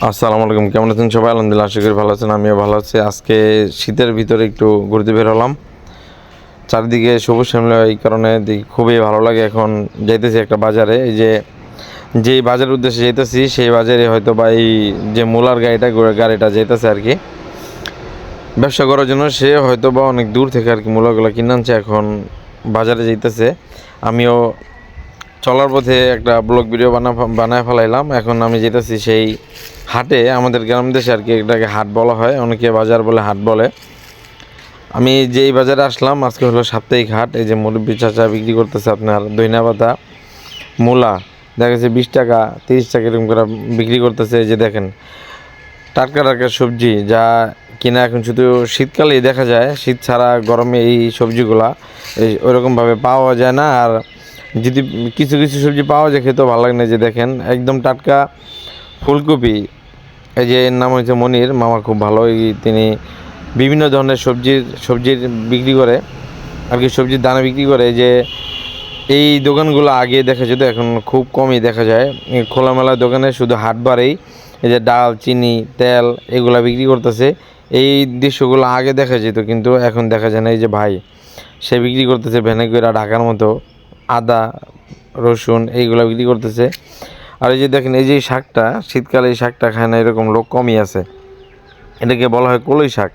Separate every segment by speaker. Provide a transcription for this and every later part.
Speaker 1: আসসালামু আলাইকুম, কেমন আছেন সবাই? আলহামদুলিল্লাহ, আশা করি ভালো আছেন। আমিও ভালো আছি। আজকে শীতের ভিতরে একটু ঘুরতে বের হলাম। চারিদিকে সবুজ শ্যামলা, এই কারণে দেখি খুবই ভালো লাগে। এখন যাইতেছি একটা বাজারে, এই যেই বাজারের উদ্দেশ্যে যাইতেছি সেই বাজারে হয়তো বা এই যে মূলার গাড়িটা যাইতেছে আর কি ব্যবসা করার জন্য। সে হয়তো বা অনেক দূর থেকে আর কি মূলাগুলো কিনে আনছে, এখন বাজারে যাইতেছে। আমিও চলার পথে একটা ব্লগ ভিডিও বানায় ফেলাইলাম। এখন আমি যেতেছি সেই হাটে, আমাদের গ্রাম দেশে আর কি এটাকে হাট বলা হয়, অনেকে বাজার বলে, হাট বলে। আমি যেই বাজারে আসলাম আজকে হলো সাপ্তাহিক হাট। এই যে মুরব্বি চাচা বিক্রি করতেছে আপনার ধইনা পাতা, মূলা, দেখা যাচ্ছে 20 টাকা 30 টাকা এরকম করে বিক্রি করতেছে। এই যে দেখেন টাটকা টাটকা সবজি, যা কিনা এখন শুধু শীতকালেই দেখা যায়, শীত ছাড়া গরমে এই সবজিগুলা ওইরকমভাবে পাওয়া যায় না। আর যদি কিছু কিছু সবজি পাওয়া যায় খেতেও ভালো লাগে না। যে দেখেন একদম টাটকা ফুলকপি, এই যে এর নাম হচ্ছে মনির মামা, খুব ভালো। তিনি বিভিন্ন ধরনের সবজির বিক্রি করে আর কি, সবজির দানা বিক্রি করে। যে এই দোকানগুলো আগে দেখা যেত, এখন খুব কমই দেখা যায়। খোলামেলা দোকানে শুধু হাট বারেই এই যে ডাল, চিনি, তেল এগুলা বিক্রি করতেছে। এই দৃশ্যগুলো আগে দেখা যেত, কিন্তু এখন দেখা যায় না। এই যে ভাই, সে বিক্রি করতেছে ভ্যানে করে ঢাকার মতো আদা, রসুন এইগুলো বিক্রি করতেছে। আর এই যে দেখেন, এই যে শাকটা, শীতকালে এই শাকটা খায় না এরকম লোক কমই আছে। এটাকে বলা হয় কলই শাক।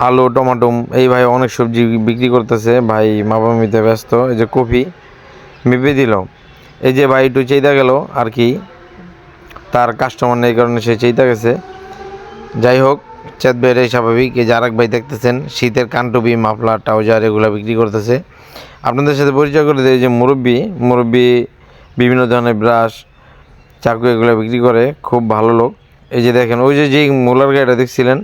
Speaker 1: আলু, টমাটো, এই ভাই অনেক সবজি বিক্রি করতেছে। ভাই মাপামিতে ব্যস্ত। এই যে কফি মেপে দিল, এই যে ভাই একটু চাইতে গেল আর কি, তার কাস্টমার নেই কারণে সে চাইতে গেছে। যাই হোক, চেত ভাইয়ের স্বাভাবিক। এই যে আরেক ভাই দেখতেছেন শীতের কানটুপি, মাফলার, ট্রাউজার এগুলো বিক্রি করতেছে। আপনাদের সাথে পরিচয় করে দেয় যে মুরব্বি বিভিন্ন ধরনের ব্রাশ, চাকু এগুলো বিক্রি করে, খুব ভালো লোক। এই যে দেখেন, ওই যে যেই মূলার গাড়িটা দেখছিলেন,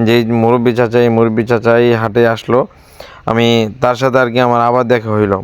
Speaker 1: যে মুরব্বি চাচা, এই মুরব্বি চাচা এই হাটে আসলো। আমি তার সাথে আর কি আমার আবার দেখা হইলো।